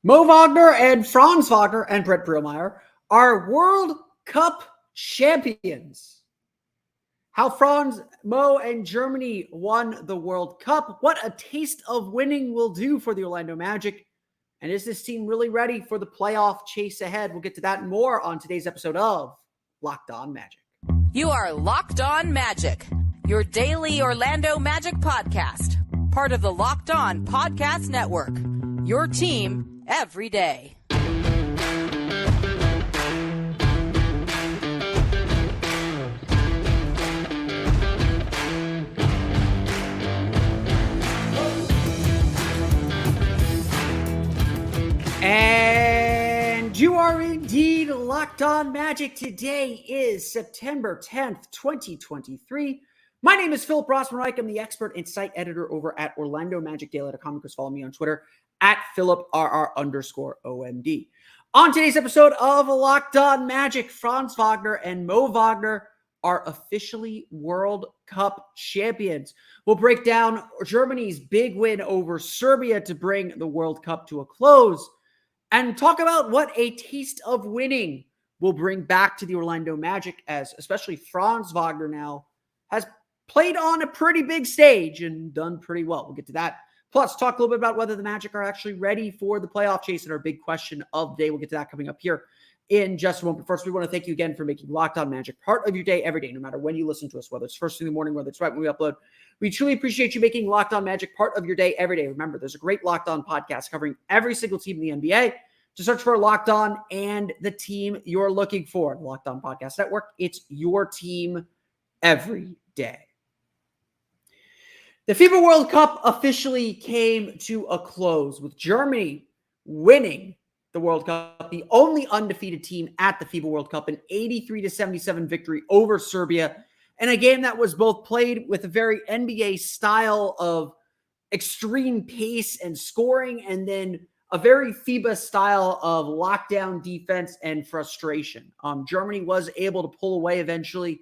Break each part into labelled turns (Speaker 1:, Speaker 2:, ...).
Speaker 1: Moe Wagner and Franz Wagner and Brett Brielmeier are World Cup champions. How Franz, Moe, and Germany won the World Cup. What a taste of winning will do for the Orlando Magic. And is this team really ready for the playoff chase ahead? We'll get to that and more on today's episode of Locked On Magic.
Speaker 2: You are Locked On Magic, your daily Orlando Magic podcast. Part of the Locked On Podcast Network, your team every day.
Speaker 1: And you are indeed Locked On Magic. Today is September 10th, 2023. My name is Philip Rossman-Reich. I'm the expert and site editor over at OrlandoMagicDaily.com. You can follow me on Twitter at PhilipRR_OMD. On today's episode of Locked On Magic, Franz Wagner and Moe Wagner are officially World Cup champions. We'll break down Germany's big win over Serbia to bring the World Cup to a close and talk about what a taste of winning will bring back to the Orlando Magic, as especially Franz Wagner now has played on a pretty big stage and done pretty well. We'll get to that. Plus, talk a little bit about whether the Magic are actually ready for the playoff chase and our big question of the day. We'll get to that coming up here in just a moment. But first, we want to thank you again for making Locked On Magic part of your day every day, no matter when you listen to us, whether it's first thing in the morning, whether it's right when we upload. We truly appreciate you making Locked On Magic part of your day every day. Remember, there's a great Locked On podcast covering every single team in the NBA. Just search for Locked On and the team you're looking for. Locked On Podcast Network, it's your team every day. The FIBA World Cup officially came to a close with Germany winning the World Cup, the only undefeated team at the FIBA World Cup, an 83-77 victory over Serbia, and a game that was both played with a very NBA style of extreme pace and scoring, and then a very FIBA style of lockdown defense and frustration. Germany was able to pull away eventually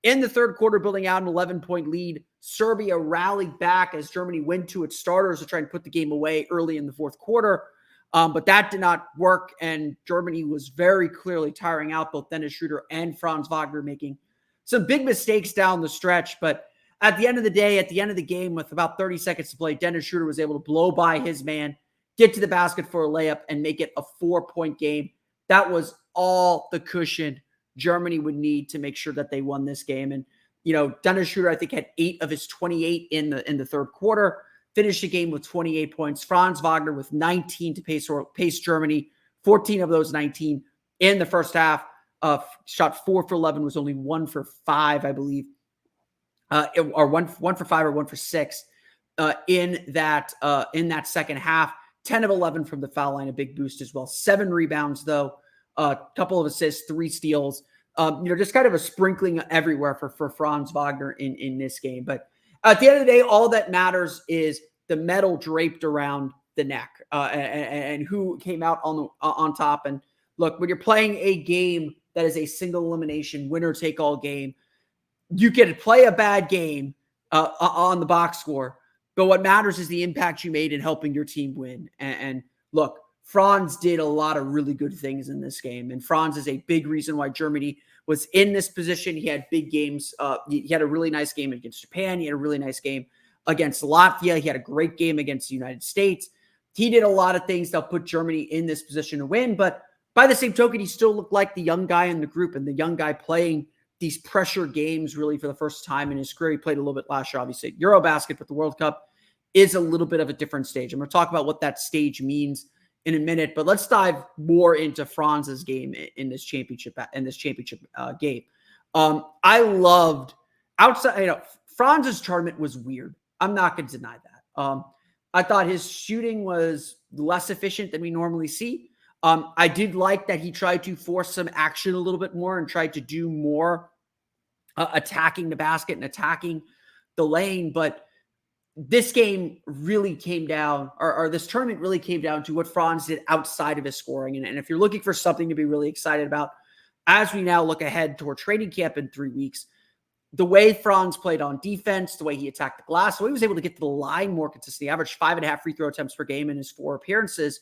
Speaker 1: in the third quarter, building out an 11-point lead. Serbia rallied back as Germany went to its starters to try and put the game away early in the fourth quarter. But that did not work, and Germany was very clearly tiring out both Dennis Schroeder and Franz Wagner, making some big mistakes down the stretch. But at the end of the day, at the end of the game, with about 30 seconds to play, Dennis Schroeder was able to blow by his man, get to the basket for a layup, and make it a 4-point game. That was all the cushion Germany would need to make sure that they won this game. And, you know, Dennis Schroeder, I think, had 8 of his 28 in the third quarter, finished the game with 28 points. Franz Wagner with 19 to pace Germany, 14 of those 19 in the first half. Shot 4 for 11, was only 1 for 5, I believe, or one for 5 or 1 for 6 in that second half. 10 of 11 from the foul line, a big boost as well. 7 rebounds, though, a couple of assists, 3 steals. Just kind of a sprinkling everywhere for Franz Wagner in this game. But at the end of the day, all that matters is the medal draped around the neck and who came out on top. And look, when you're playing a game that is a single elimination, winner-take-all game, you can play a bad game on the box score, but what matters is the impact you made in helping your team win. And look, Franz did a lot of really good things in this game. And Franz is a big reason why Germany was in this position. He had big games. He had a really nice game against Japan. He had a really nice game against Latvia. He had a great game against the United States. He did a lot of things that put Germany in this position to win. But by the same token, he still looked like the young guy in the group and the young guy playing these pressure games really for the first time in his career. He played a little bit last year, obviously, at Eurobasket, but the World Cup is a little bit of a different stage. I'm going to talk about what that stage means in a minute, but let's dive more into Franz's game in this championship game. I loved outside, Franz's tournament was weird. I'm not going to deny that. I thought his shooting was less efficient than we normally see. I did like that he tried to force some action a little bit more and tried to do more attacking the basket and attacking the lane. But this game really came down, or this tournament really came down to what Franz did outside of his scoring. And if you're looking for something to be really excited about, as we now look ahead toward training camp in 3 weeks, the way Franz played on defense, the way he attacked the glass, the way he was able to get to the line more consistently, averaged 5.5 free throw attempts per game in his 4 appearances.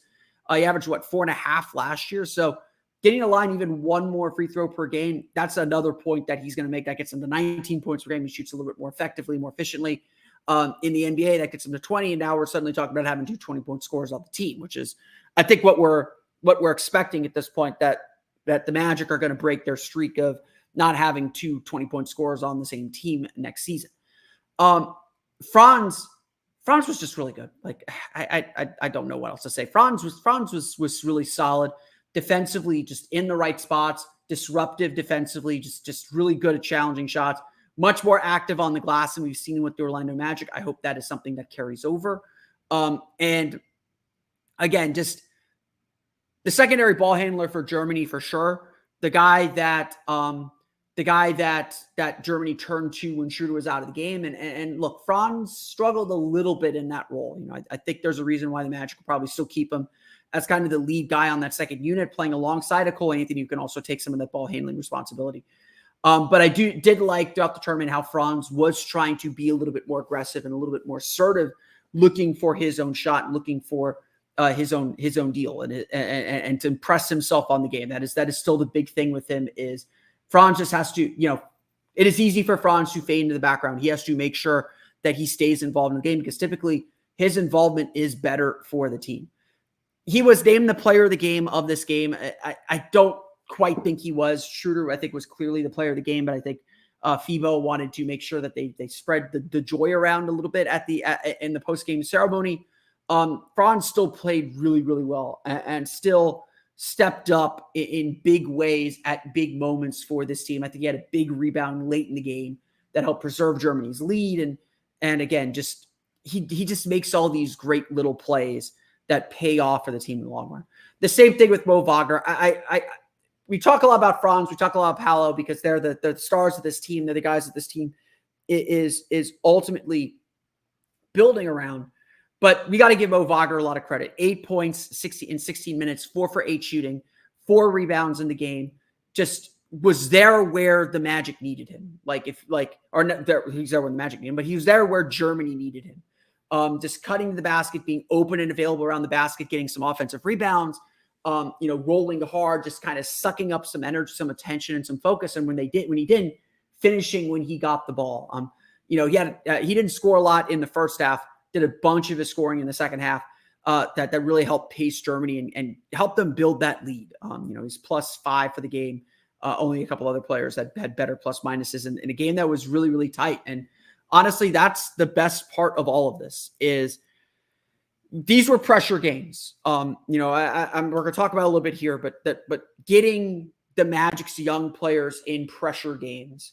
Speaker 1: He averaged, 4.5 last year. So getting a line even one more free throw per game, that's another point that he's going to make. That gets him to 19 points per game. He shoots a little bit more effectively, more efficiently. In the NBA, that gets him to 20. And now we're suddenly talking about having 2 20-point scorers on the team, which is, I think, what we're expecting at this point, that the Magic are going to break their streak of not having 2 20-point scorers on the same team next season. Franz was just really good. Like, I don't know what else to say. Franz was really solid defensively, just in the right spots, disruptive defensively, just really good at challenging shots, much more active on the glass than we've seen with the Orlando Magic. I hope that is something that carries over. And again, just the secondary ball handler for Germany for sure. The guy that Germany turned to when Schroeder was out of the game. And look, Franz struggled a little bit in that role. You know, I think there's a reason why the Magic will probably still keep him as kind of the lead guy on that second unit, playing alongside of Cole Anthony, who can also take some of that ball handling responsibility. But I did like throughout the tournament how Franz was trying to be a little bit more aggressive and a little bit more assertive, looking for his own shot, looking for his own deal, and to impress himself on the game. That is still the big thing with him. Is Franz just has to, it is easy for Franz to fade into the background. He has to make sure that he stays involved in the game, because typically his involvement is better for the team. He was named the player of the game of this game. I don't quite think he was. Schroeder, I think, was clearly the player of the game, but I think FIBA wanted to make sure that they spread the joy around a little bit in the post-game ceremony. Franz still played really, really well and still stepped up in big ways at big moments for this team. I think he had a big rebound late in the game that helped preserve Germany's lead. And again, he just makes all these great little plays that pay off for the team in the long run. The same thing with Moe Wagner. We talk a lot about Franz. We talk a lot about Paolo, because they're the stars of this team. They're the guys that this team is ultimately building around. But we got to give Moe Wagner a lot of credit. 8 points, in 16 minutes, 4 for 8 shooting, 4 rebounds in the game. Just was there where the Magic needed him. He's there when the Magic needed him, but he was there where Germany needed him. Just cutting to the basket, being open and available around the basket, getting some offensive rebounds, rolling hard, just kind of sucking up some energy, some attention, and some focus. And when he didn't, finishing when he got the ball. He didn't score a lot in the first half. Did a bunch of his scoring in the second half that really helped pace Germany and help them build that lead. He's +5 for the game. Only a couple other players that had better plus minuses in a game that was really, really tight. And honestly, that's the best part of all of this. Is these were pressure games. We're going to talk about it a little bit here, but getting the Magic's young players in pressure games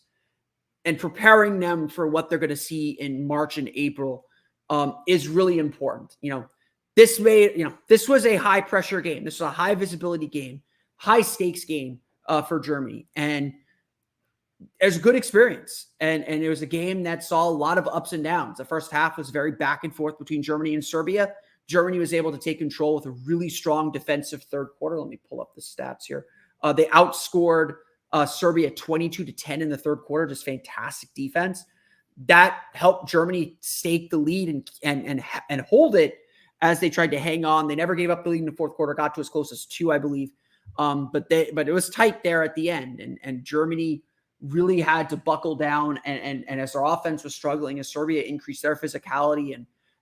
Speaker 1: and preparing them for what they're going to see in March and April is really important. This was a high pressure game. This was a high visibility game, high stakes game for Germany. And it was a good experience. And it was a game that saw a lot of ups and downs. The first half was very back and forth between Germany and Serbia. Germany was able to take control with a really strong defensive third quarter. Let me pull up the stats here. They outscored Serbia 22-10 in the third quarter. Just fantastic defense. That helped Germany stake the lead and hold it as they tried to hang on. They never gave up the lead in the fourth quarter, got to as close as 2, I believe. But it was tight there at the end. And Germany really had to buckle down. And as their offense was struggling, as Serbia increased their physicality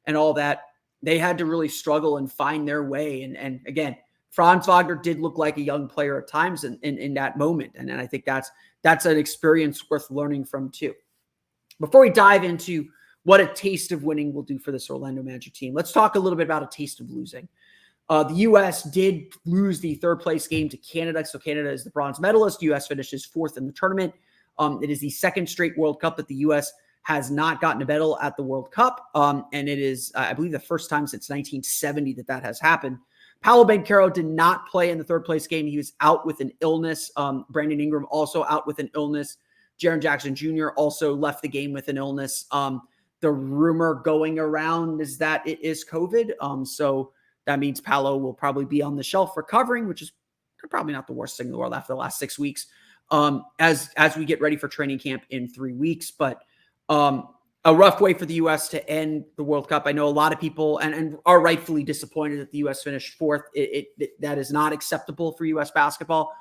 Speaker 1: and all that, they had to really struggle and find their way. And again, Franz Wagner did look like a young player at times in that moment. And I think that's an experience worth learning from too. Before we dive into what a taste of winning will do for this Orlando Magic team, let's talk a little bit about a taste of losing. The U.S. did lose the third place game to Canada. So Canada is the bronze medalist. The U.S. finishes 4th in the tournament. It is the second straight World Cup that the U.S. has not gotten a medal at the World Cup. And it is, I believe, the first time since 1970 that has happened. Paolo Banchero did not play in the third place game. He was out with an illness. Brandon Ingram also out with an illness. Jaren Jackson Jr. also left the game with an illness. The rumor going around is that it is COVID. So that means Paolo will probably be on the shelf recovering, which is probably not the worst thing in the world after the last 6 weeks, as we get ready for training camp in 3 weeks. But a rough way for the U.S. to end the World Cup. I know a lot of people and are rightfully disappointed that the U.S. finished fourth. That is not acceptable for U.S. basketball.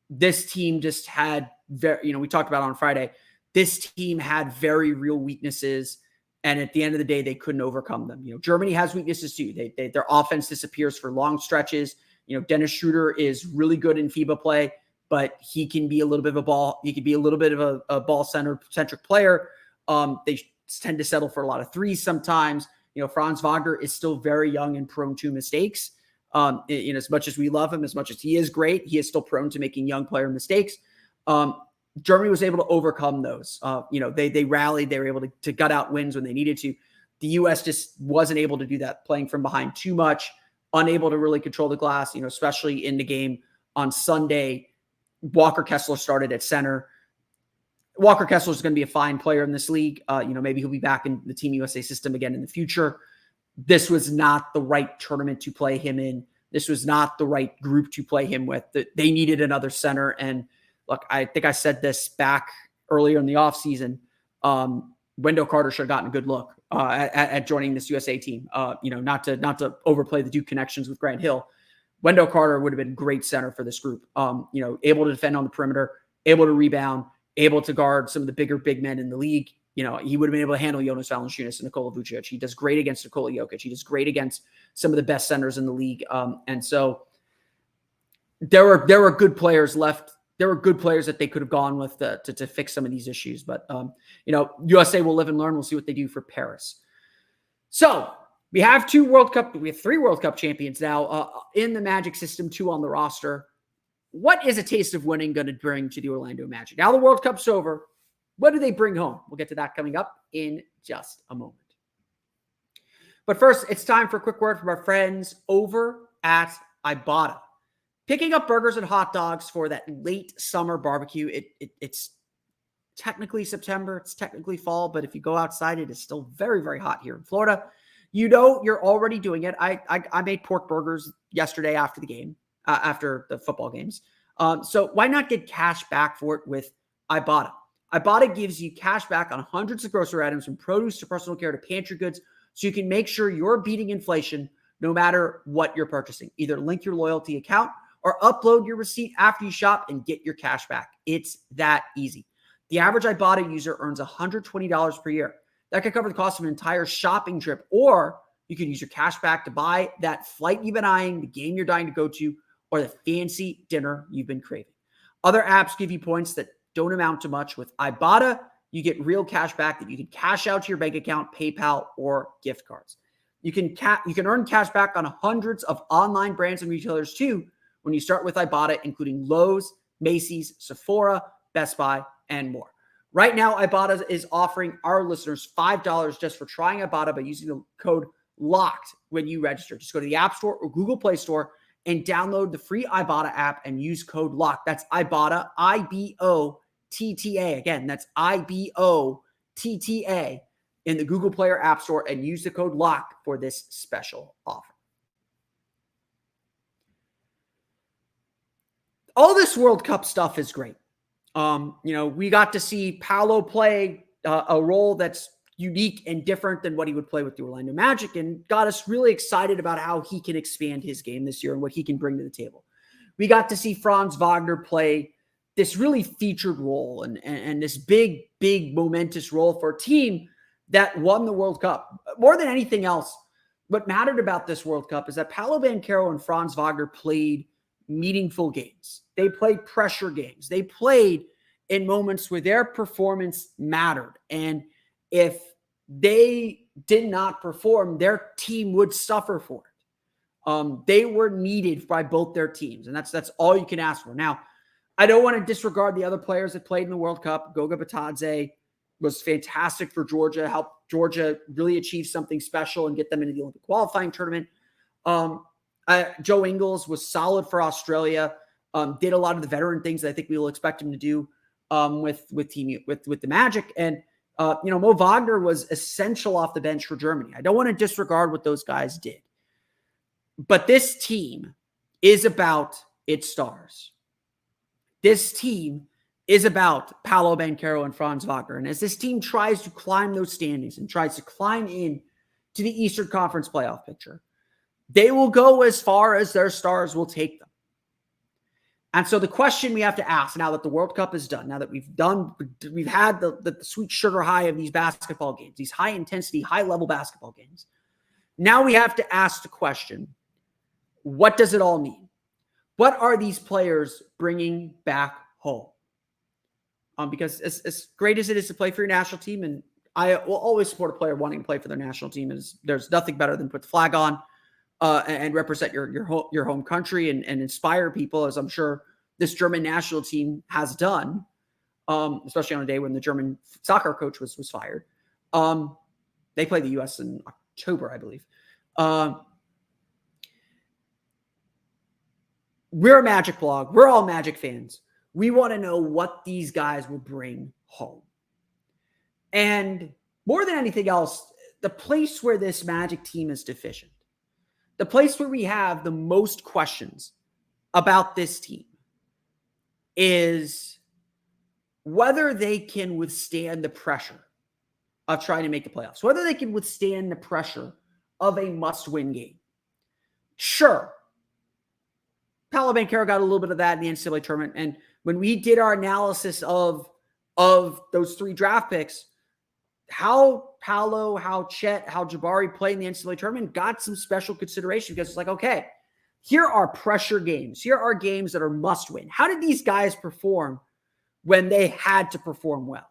Speaker 1: This team just had we talked about on Friday, this team had very real weaknesses. And at the end of the day, they couldn't overcome them. Germany has weaknesses too. Their offense disappears for long stretches. Dennis Schroeder is really good in FIBA play, but he can be a little bit of a ball. He could be a little bit of a ball-centric player. They tend to settle for a lot of threes sometimes. Franz Wagner is still very young and prone to mistakes. As much as we love him, as much as he is great, he is still prone to making young player mistakes. Germany was able to overcome those. They rallied. They were able to gut out wins when they needed to. The U.S. just wasn't able to do that, playing from behind too much, unable to really control the glass, especially in the game on Sunday. Walker Kessler started at center. Walker Kessler is going to be a fine player in this league. Maybe he'll be back in the Team USA system again in the future. This was not the right tournament to play him in. This was not the right group to play him with. They needed another center. And look, I think I said this back earlier in the offseason. Wendell Carter should have gotten a good look at joining this USA team. Not to overplay the Duke connections with Grant Hill. Wendell Carter would have been a great center for this group. Able to defend on the perimeter, able to rebound, able to guard some of the big men in the league. He would have been able to handle Jonas Valanciunas and Nikola Vucevic. He does great against Nikola Jokic. He does great against some of the best centers in the league. And so there were good players left. There were good players that they could have gone with to fix some of these issues. But, USA will live and learn. We'll see what they do for Paris. So we have three World Cup champions now in the Magic system, 2 on the roster. What is a taste of winning going to bring to the Orlando Magic? Now the World Cup's over. What do they bring home? We'll get to that coming up in just a moment. But first, it's time for a quick word from our friends over at Ibotta. Picking up burgers and hot dogs for that late summer barbecue. It's technically September. It's technically fall. But if you go outside, it is still very, very hot here in Florida. You're already doing it. I made pork burgers yesterday after the game, after the football games. So why not get cash back for it with Ibotta? Ibotta gives you cash back on hundreds of grocery items, from produce to personal care to pantry goods, so you can make sure you're beating inflation no matter what you're purchasing. Either link your loyalty account or upload your receipt after you shop and get your cash back. It's that easy. The average Ibotta user earns $120 per year. That could cover the cost of an entire shopping trip, or you can use your cash back to buy that flight you've been eyeing, the game you're dying to go to, or the fancy dinner you've been craving. Other apps give you points that don't amount to much. With Ibotta, you get real cash back that you can cash out to your bank account, PayPal, or gift cards. You can earn cash back on hundreds of online brands and retailers too when you start with Ibotta, including Lowe's, Macy's, Sephora, Best Buy, and more. Right now, Ibotta is offering our listeners $5 just for trying Ibotta by using the code LOCKED when you register. Just go to the App Store or Google Play Store and download the free Ibotta app and use code LOCKED. That's Ibotta, I-B-O-T-T-A. Again, that's I-B-O-T-T-A in the Google Play or App Store, and use the code LOCKED for this special offer. All this World Cup stuff is great. We got to see Paolo play a role that's unique and different than what he would play with the Orlando Magic, and got us really excited about how he can expand his game this year and what he can bring to the table. We got to see Franz Wagner play this really featured role and this big momentous role for a team that won the World Cup. More than anything else, what mattered about this World Cup is that Paolo Banchero and Franz Wagner played meaningful games. They played pressure games. They played in moments where their performance mattered. And if they did not perform, their team would suffer for it. They were needed by both their teams, and that's all you can ask for. Now, I don't want to disregard the other players that played in the World Cup. Goga Bitadze was fantastic for Georgia, helped Georgia really achieve something special and get them into the Olympic qualifying tournament. Joe Ingles was solid for Australia, did a lot of the veteran things that I think we will expect him to do with the Magic. And Moe Wagner was essential off the bench for Germany. I don't want to disregard what those guys did. But this team is about its stars. This team is about Paolo Banchero and Franz Wagner. And as this team tries to climb those standings and tries to climb in to the Eastern Conference playoff picture, they will go as far as their stars will take them. And so the question we have to ask now that the World Cup is done, now that we've had the sweet sugar high of these basketball games, these high intensity, high level basketball games. Now we have to ask the question, what does it all mean? What are these players bringing back home? Because as great as it is to play for your national team, and I will always support a player wanting to play for their national team, there's nothing better than put the flag on and represent your home country and inspire people, as I'm sure this German national team has done, especially on a day when the German soccer coach was fired. They play the U.S. in October, I believe. We're a Magic blog. We're all Magic fans. We want to know what these guys will bring home. And more than anything else, the place where this Magic team is deficient, the place where we have the most questions about this team, is whether they can withstand the pressure of trying to make the playoffs, whether they can withstand the pressure of a must-win game. Sure, Paolo Banchero got a little bit of that in the NCAA tournament, and when we did our analysis of those 3 draft picks, how Paolo, how Chet, how Jabari played in the NCAA tournament got some special consideration because it's like, okay, here are pressure games. Here are games that are must win. How did these guys perform when they had to perform well?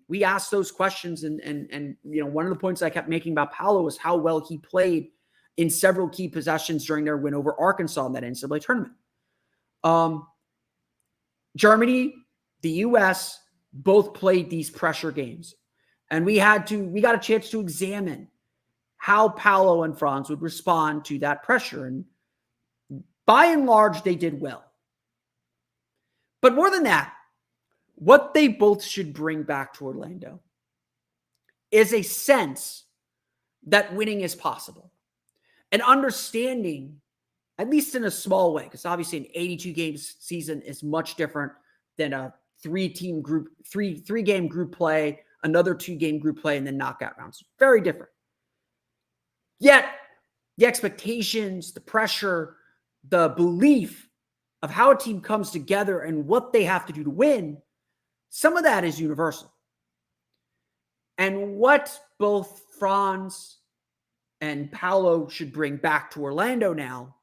Speaker 1: We asked those questions, and one of the points I kept making about Paolo was how well he played in several key possessions during their win over Arkansas in that NCAA tournament. Germany, the U.S., both played these pressure games. And we got a chance to examine how Paolo and Franz would respond to that pressure. And by and large, they did well. But more than that, what they both should bring back to Orlando is a sense that winning is possible. An understanding, at least in a small way, because obviously an 82-game season is much different than a three-game group play, another 2-game group play, and then knockout rounds. Very different. Yet, the expectations, the pressure, the belief of how a team comes together and what they have to do to win, some of that is universal. And what both Franz and Paolo should bring back to Orlando now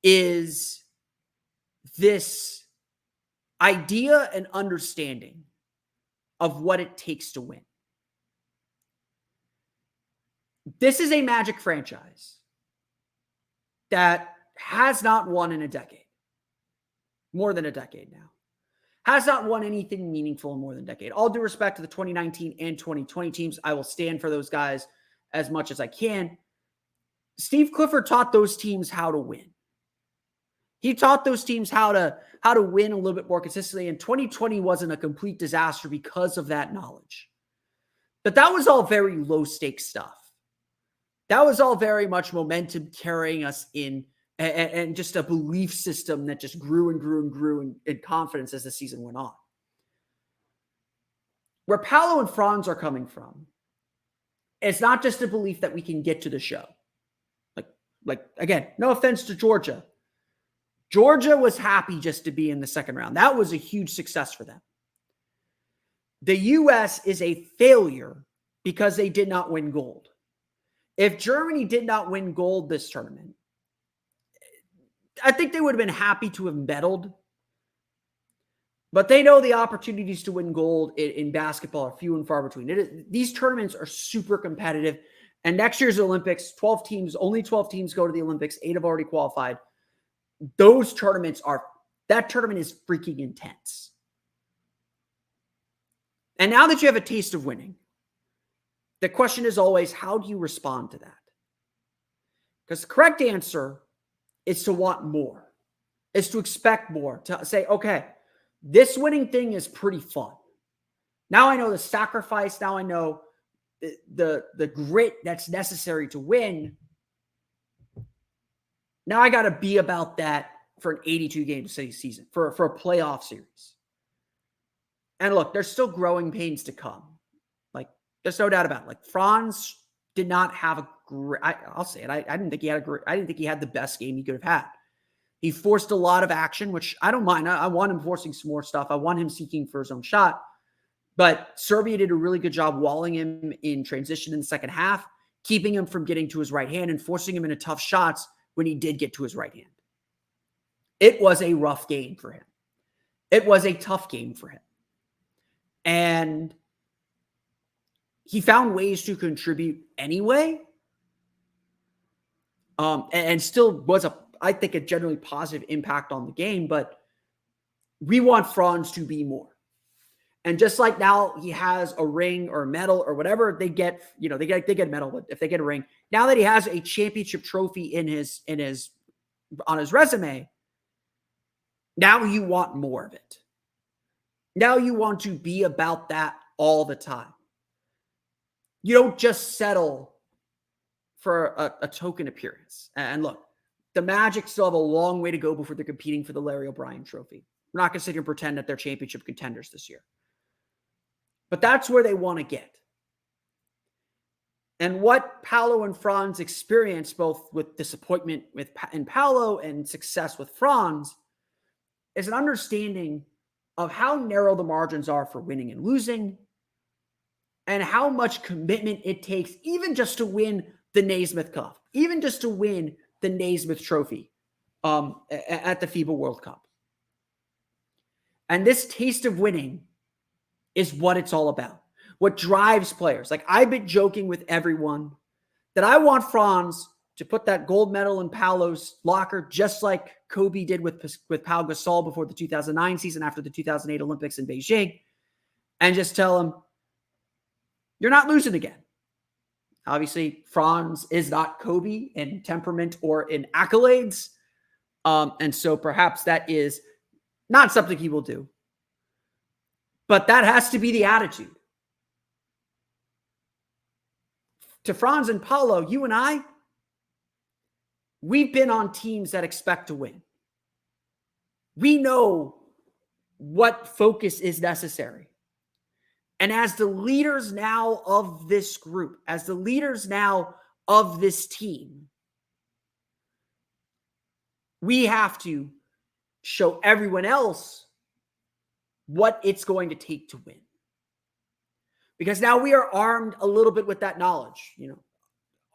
Speaker 1: is this idea and understanding of what it takes to win. This is a Magic franchise that has not won in a decade. More than a decade now. Has not won anything meaningful in more than a decade. All due respect to the 2019 and 2020 teams, I will stand for those guys as much as I can. Steve Clifford taught those teams how to win. He taught those teams how to win a little bit more consistently, and 2020 wasn't a complete disaster because of that knowledge. But that was all very low-stakes stuff. That was all very much momentum carrying us in and just a belief system that just grew and grew and grew in confidence as the season went on. Where Paolo and Franz are coming from, it's not just a belief that we can get to the show. Like again, no offense to Georgia. Georgia was happy just to be in the second round. That was a huge success for them. The U.S. is a failure because they did not win gold. If Germany did not win gold this tournament, I think they would have been happy to have medaled. But they know the opportunities to win gold in basketball are few and far between. These tournaments are super competitive. And next year's Olympics, only 12 teams go to the Olympics. 8 have already qualified. That tournament is freaking intense. And now that you have a taste of winning, the question is always, how do you respond to that? Because the correct answer is to want more, is to expect more, to say, okay, this winning thing is pretty fun. Now I know the sacrifice. Now I know the grit that's necessary to win. Now I got to be about that for an 82-game season, for a playoff series. And look, there's still growing pains to come. Like, there's no doubt about it. Like, Franz did not have a great, I'll say it. I didn't think he had the best game he could have had. He forced a lot of action, which I don't mind. I want him forcing some more stuff. I want him seeking for his own shot. But Serbia did a really good job walling him in transition in the second half, keeping him from getting to his right hand and forcing him into tough shots when he did get to his right hand. It was a rough game for him. It was a tough game for him. And he found ways to contribute anyway. And still was I think, a generally positive impact on the game, but we want Franz to be more. And just like now he has a ring or a medal or whatever they get, they get a medal, but if they get a ring, now that he has a championship trophy on his resume, now you want more of it. Now you want to be about that all the time. You don't just settle for a token appearance. And look, the Magic still have a long way to go before they're competing for the Larry O'Brien trophy. We're not going to sit here and pretend that they're championship contenders this year. But that's where they want to get. And what Paolo and Franz experienced, both with disappointment in Paolo and success with Franz, is an understanding of how narrow the margins are for winning and losing, and how much commitment it takes even just to win the Naismith Cup, even just to win the Naismith Trophy at the FIBA World Cup. And this taste of winning is what it's all about. What drives players. Like, I've been joking with everyone that I want Franz to put that gold medal in Paolo's locker, just like Kobe did with Pau Gasol before the 2009 season, after the 2008 Olympics in Beijing, and just tell him, you're not losing again. Obviously, Franz is not Kobe in temperament or in accolades. And so perhaps that is not something he will do. But that has to be the attitude. To Franz and Paolo, you and I, we've been on teams that expect to win. We know what focus is necessary. And as the leaders now of this group, as the leaders now of this team, we have to show everyone else what it's going to take to win. Because now we are armed a little bit with that knowledge,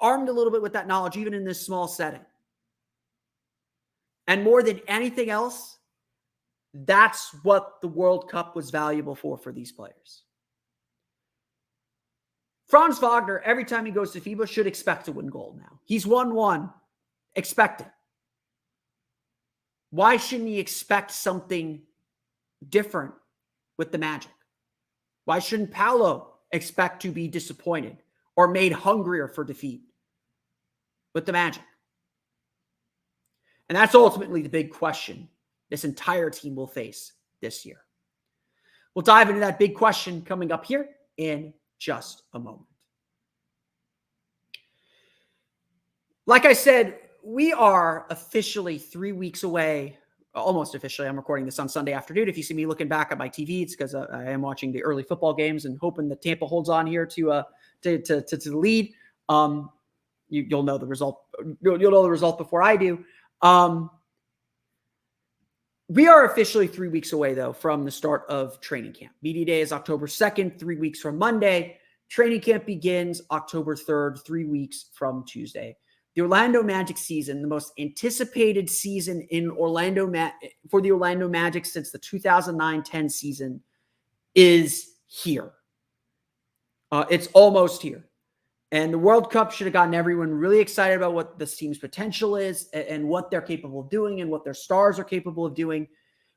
Speaker 1: armed a little bit with that knowledge, even in this small setting. And more than anything else, that's what the World Cup was valuable for these players. Franz Wagner, every time he goes to FIBA, should expect to win gold now. He's won one. Expect it. Why shouldn't he expect something different with the Magic? Why shouldn't Paolo expect to be disappointed or made hungrier for defeat with the Magic? And that's ultimately the big question this entire team will face this year. We'll dive into that big question coming up here in just a moment. Like I said, we are officially 3 weeks away, almost officially. I'm recording this on Sunday afternoon. If you see me looking back at my TV, it's because I am watching the early football games and hoping that Tampa holds on here to the lead. You'll know the result. You'll know the result before I do. We are officially 3 weeks away, though, from the start of training camp. Media Day is October 2nd, 3 weeks from Monday. Training camp begins October 3rd, 3 weeks from Tuesday. The Orlando Magic season, the most anticipated season in for the Orlando Magic since the 2009-10 season, is here. It's almost here. And the World Cup should have gotten everyone really excited about what this team's potential is and what they're capable of doing and what their stars are capable of doing.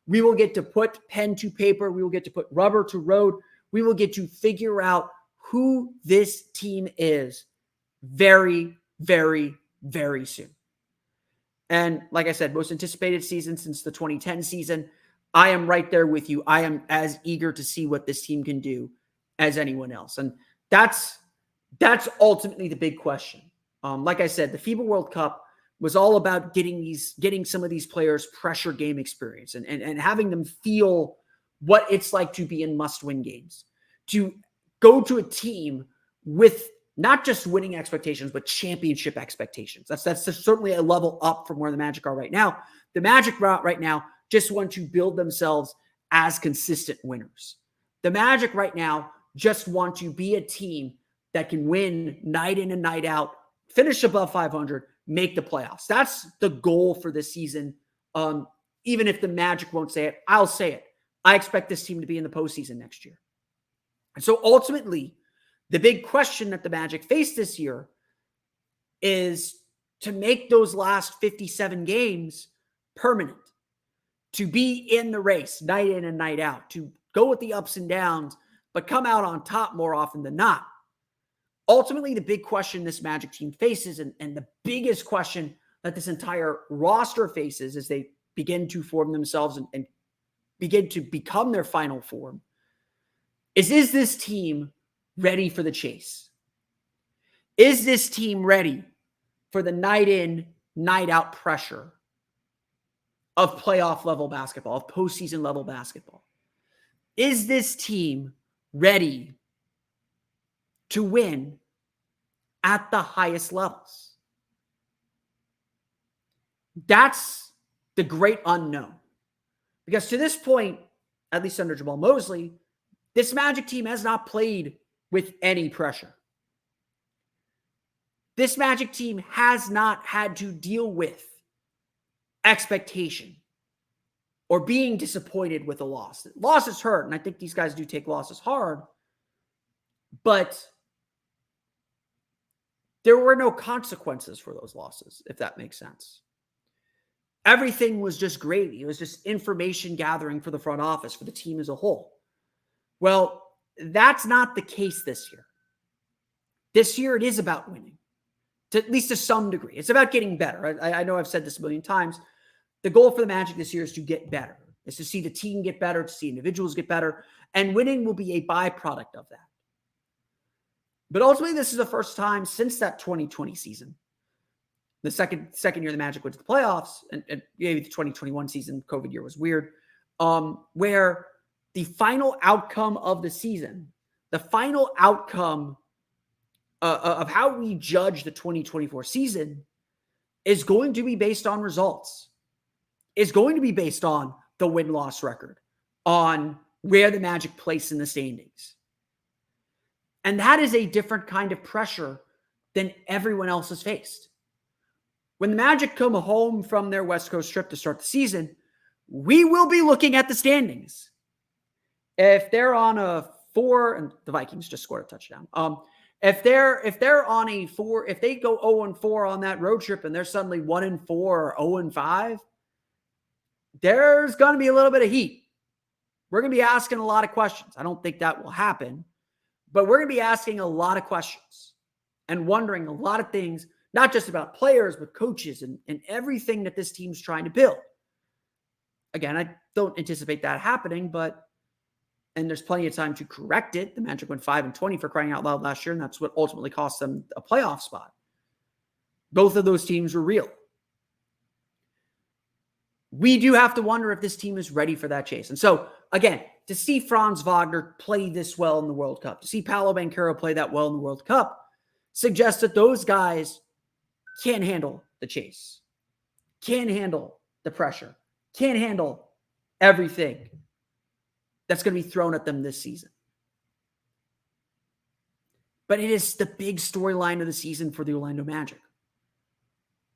Speaker 1: We will get to put pen to paper. We will get to put rubber to road. We will get to figure out who this team is very, very, very soon. And like I said, most anticipated season since the 2010 season. I am right there with you. I am as eager to see what this team can do as anyone else. And that's ultimately the big question. Like I said, the FIBA World Cup was all about getting some of these players pressure game experience and having them feel what it's like to be in must-win games, to go to a team with not just winning expectations, but championship expectations. That's certainly a level up from where the Magic are right now. The Magic right now just want to build themselves as consistent winners. The Magic right now just want to be a team that can win night in and night out, finish above 500, make the playoffs. That's the goal for this season. Even if the Magic won't say it, I'll say it. I expect this team to be in the postseason next year. And so ultimately, the big question that the Magic face this year is to make those last 57 games permanent, to be in the race night in and night out, to go with the ups and downs, but come out on top more often than not. Ultimately, the big question this Magic team faces, and the biggest question that this entire roster faces as they begin to form themselves and begin to become their final form, is this team ready for the chase? Is this team ready for the night in, night out pressure of playoff level basketball, of postseason level basketball? Is this team ready to win at the highest levels? That's the great unknown. Because to this point, at least under Jamal Mosley, this Magic team has not played with any pressure. This Magic team has not had to deal with expectation or being disappointed with a loss. Losses hurt, and I think these guys do take losses hard, but there were no consequences for those losses, if that makes sense. Everything was just gravy. It was just information gathering for the front office, for the team as a whole. Well, that's not the case this year. This year, it is about winning, at least to some degree. It's about getting better. I know I've said this a million times. The goal for the Magic this year is to get better, is to see the team get better, to see individuals get better, and winning will be a byproduct of that. But ultimately, this is the first time since that 2020 season, the second year the Magic went to the playoffs, and maybe the 2021 season, COVID year was weird, where the final outcome of the season, the final outcome of how we judge the 2024 season is going to be based on results, is going to be based on the win-loss record, on where the Magic place in the standings. And that is a different kind of pressure than everyone else has faced. When the Magic come home from their West Coast trip to start the season, we will be looking at the standings. If they're on a 4, and the Vikings just scored a touchdown. If they're on a 4, if they go 0-4 on that road trip and they're suddenly 1-4 or 0-5, there's going to be a little bit of heat. We're going to be asking a lot of questions. I don't think that will happen, but we're going to be asking a lot of questions and wondering a lot of things, not just about players, but coaches and everything that this team's trying to build. Again, I don't anticipate that happening, and there's plenty of time to correct it. The Magic went 5-20 for crying out loud last year, and that's what ultimately cost them a playoff spot. Both of those teams were real. We do have to wonder if this team is ready for that chase. And so, again, to see Franz Wagner play this well in the World Cup, to see Paolo Banchero play that well in the World Cup, suggests that those guys can handle the chase, can handle the pressure, can handle everything that's going to be thrown at them this season. But it is the big storyline of the season for the Orlando Magic.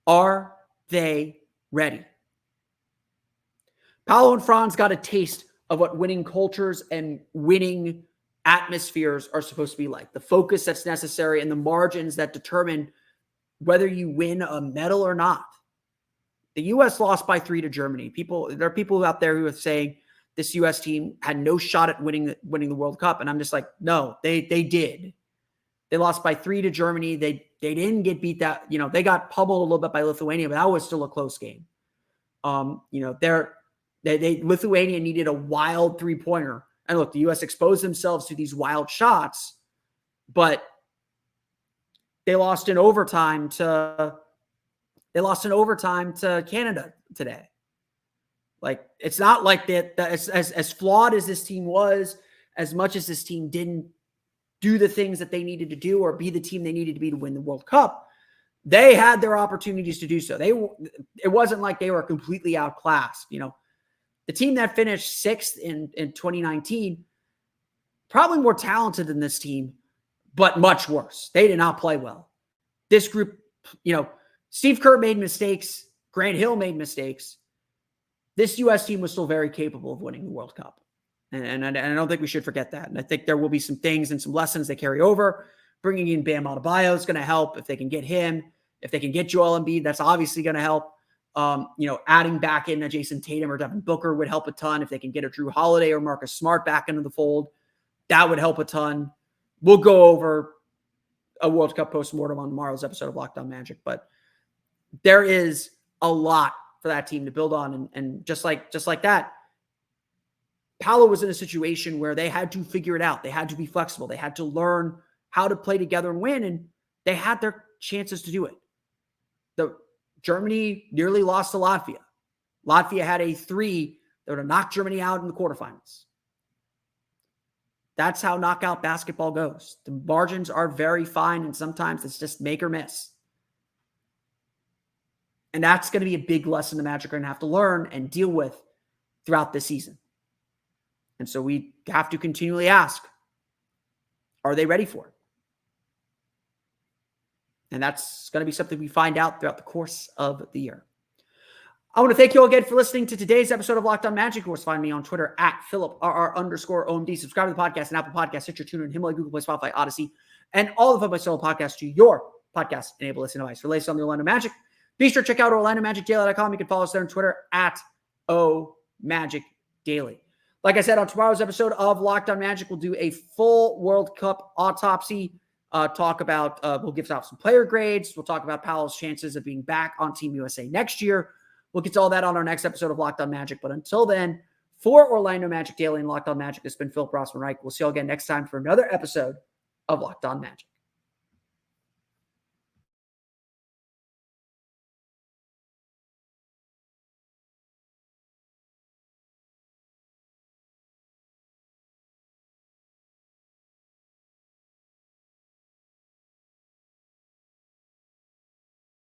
Speaker 1: Are they ready? Paolo and Franz got a taste of what winning cultures and winning atmospheres are supposed to be like. The focus that's necessary and the margins that determine whether you win a medal or not. The U.S. lost by 3 to Germany. There are people out there who are saying this U.S. team had no shot at winning the World Cup. And I'm just like, no, they did. They lost by 3 to Germany. They didn't get beat that, they got pummeled a little bit by Lithuania, but that was still a close game. Lithuania needed a wild 3-pointer. And look, the U.S. exposed themselves to these wild shots, but they lost in overtime to Canada today. Like, it's not like that as flawed as this team was, as much as this team didn't do the things that they needed to do or be the team they needed to be to win the World Cup, they had their opportunities to do so. It wasn't like they were completely outclassed. You know, the team that finished 6th in 2019, probably more talented than this team, but much worse. They did not play well. This group, you know, Steve Kerr made mistakes. Grant Hill made mistakes. This U.S. team was still very capable of winning the World Cup. And I don't think we should forget that. And I think there will be some things and some lessons that carry over. Bringing in Bam Adebayo is going to help if they can get him. If they can get Joel Embiid, that's obviously going to help. You know, adding back in a Jason Tatum or Devin Booker would help a ton. If they can get a Drew Holiday or Marcus Smart back into the fold, that would help a ton. We'll go over a World Cup postmortem on tomorrow's episode of Locked On Magic, but there is a lot for that team to build on. And just like that, Paolo was in a situation where they had to figure it out. They had to be flexible. They had to learn how to play together and win, and they had their chances to do it. Germany nearly lost to Latvia. Latvia had a 3 that would have knocked Germany out in the quarterfinals. That's how knockout basketball goes. The margins are very fine, and sometimes it's just make or miss. And that's going to be a big lesson the Magic are going to have to learn and deal with throughout this season. And so we have to continually ask, are they ready for it? And that's going to be something we find out throughout the course of the year. I want to thank you all again for listening to today's episode of Locked On Magic. Of course, find me on Twitter at @PhilipRR_OMD. Subscribe to the podcast and Apple Podcasts, Stitcher, TuneIn, Himalaya, Google Play, Spotify, Odyssey, and all of my solo podcasts to your podcast-enabled listening device. For latest on the Orlando Magic, be sure to check out OrlandoMagicDaily.com. You can follow us there on Twitter at @OMagicDaily. Like I said, on tomorrow's episode of Locked On Magic, we'll do a full World Cup autopsy. We'll give out some player grades. We'll talk about Paolo's chances of being back on Team USA next year. We'll get to all that on our next episode of Locked On Magic. But until then, for Orlando Magic Daily and Locked On Magic, it's been Philip Rossman-Reich. We'll see you all again next time for another episode of Locked On Magic.